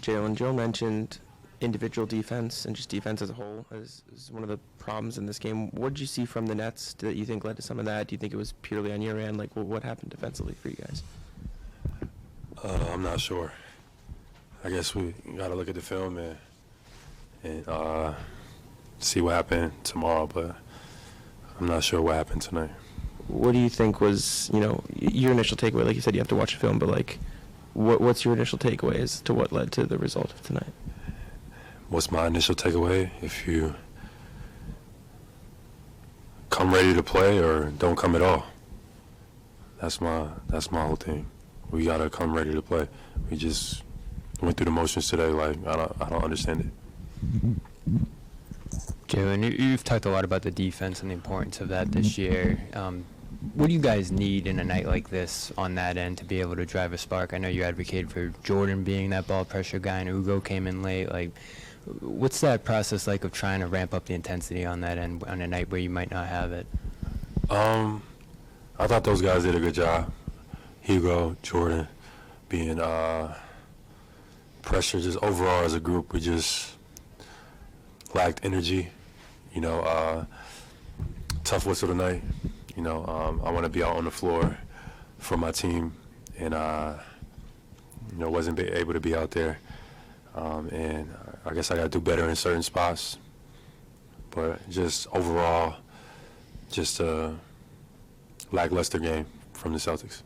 Jaylen. Joe mentioned individual defense and just defense as a whole is one of the problems in this game. What did you see from the Nets that you think led to some of that? Do you think it was purely on your end? Like, what happened defensively for you guys? I'm not sure. I guess we got to look at the film and see what happened tomorrow, but I'm not sure what happened tonight. What do you think was, your initial takeaway? Like you said, you have to watch the film, but like, what's your initial takeaway as to what led to the result of tonight? What's my initial takeaway? If you come ready to play or don't come at all. That's my whole thing. We gotta come ready to play. We just went through the motions today. Like I don't understand it. Jaylen, you've talked a lot about the defense and the importance of that this year. What do you guys need in a night like this on that end to be able to drive a spark? I know you advocated for Jordan being that ball pressure guy, and Ugo came in late. Like, what's that process like of trying to ramp up the intensity on that end on a night where you might not have it? I thought those guys did a good job. Hugo, Jordan, being pressure. Just overall as a group, we just lacked energy. Tough whistle tonight. I want to be out on the floor for my team, and wasn't able to be out there. And I guess I got to do better in certain spots. But just overall, just a lackluster game from the Celtics.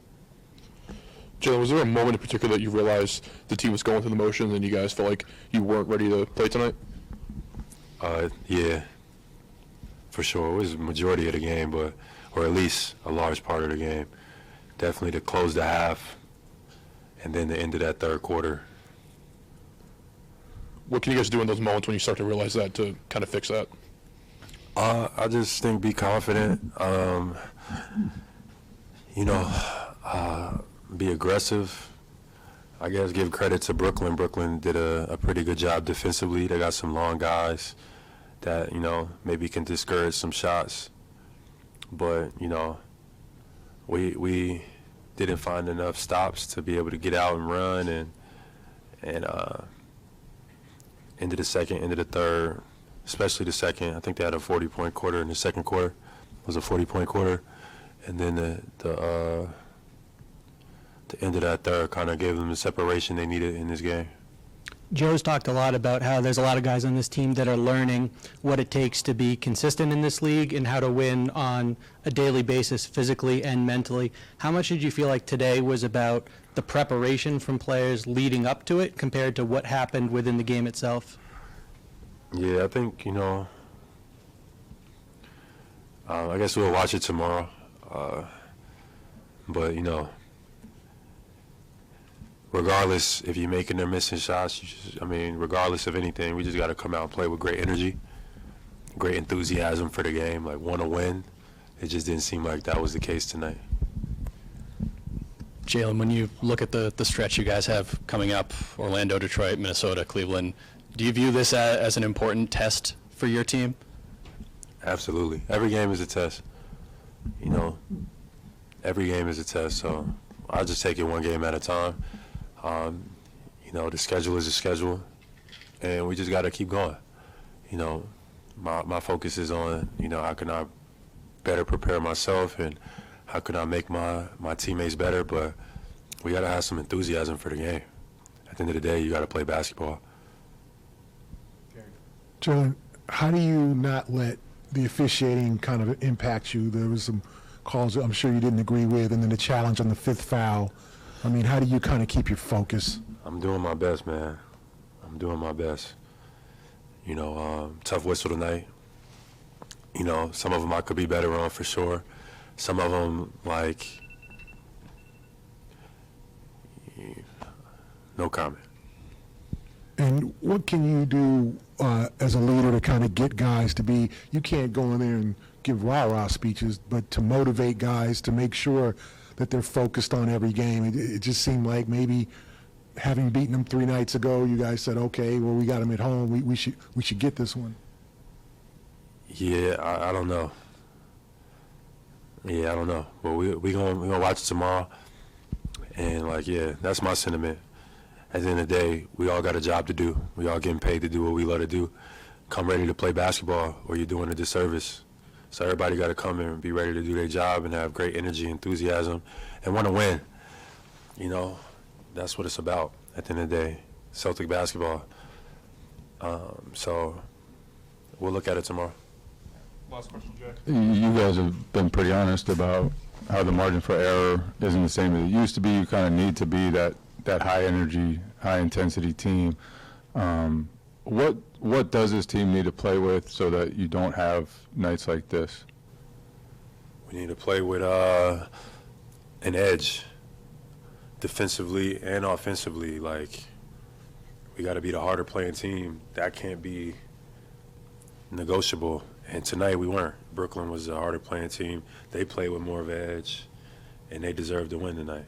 Jaylen, was there a moment in particular that you realized the team was going through the motions and you guys felt like you weren't ready to play tonight? Yeah, for sure. It was the majority of the game, or at least a large part of the game. Definitely to close the half and then the end of that third quarter. What can you guys do in those moments when you start to realize that to kind of fix that? I just think be confident, be aggressive. I guess give credit to Brooklyn. Brooklyn did a pretty good job defensively. They got some long guys that, maybe can discourage some shots. But, we didn't find enough stops to be able to get out and run and into the second, into the third, especially the second. I think they had a 40-point quarter in the second quarter. It was a 40-point quarter. And then the end of that third kind of gave them the separation they needed in this game. Joe's talked a lot about how there's a lot of guys on this team that are learning what it takes to be consistent in this league and how to win on a daily basis, physically and mentally. How much did you feel like today was about the preparation from players leading up to it compared to what happened within the game itself? Yeah, I think, I guess we'll watch it tomorrow. But, regardless if you're making or missing shots, regardless of anything, we just got to come out and play with great energy, great enthusiasm for the game, like want to win. It just didn't seem like that was the case tonight. Jaylen, when you look at the stretch you guys have coming up, Orlando, Detroit, Minnesota, Cleveland, do you view this as an important test for your team? Absolutely. Every game is a test. Every game is a test, so I'll just take it one game at a time. The schedule is a schedule, and we just got to keep going. My focus is on, how can I better prepare myself and how can I make my teammates better, but we got to have some enthusiasm for the game. At the end of the day, you got to play basketball. Jaylen, how do you not let the officiating kind of impact you? There was some calls I'm sure you didn't agree with, and then the challenge on the fifth foul. How do you kind of keep your focus? I'm doing my best, man. I'm doing my best. Tough whistle tonight. Some of them I could be better on for sure. Some of them, no comment. And what can you do as a leader to kind of get guys to be, you can't go in there and give rah-rah speeches, but to motivate guys to make sure that they're focused on every game. It just seemed like maybe having beaten them 3 nights ago, you guys said, okay, well, we got them at home. We should get this one. Yeah, I don't know. Yeah, I don't know. But we gonna watch it tomorrow. And, that's my sentiment. at the end of the day, we all got a job to do. We all getting paid to do what we love to do. Come ready to play basketball or you're doing a disservice. So everybody got to come and be ready to do their job and have great energy, enthusiasm, and want to win. You know, that's what it's about at the end of the day, Celtic basketball. So we'll look at it tomorrow. Last question, Jay. You guys have been pretty honest about how the margin for error isn't the same as it used to be. You kind of need to be that high energy, high intensity team. What does this team need to play with so that you don't have nights like this? We need to play with an edge, defensively and offensively. Like, we got to be the harder playing team. That can't be negotiable. And tonight we weren't. Brooklyn was the harder playing team. They played with more of an edge, and they deserved to win tonight.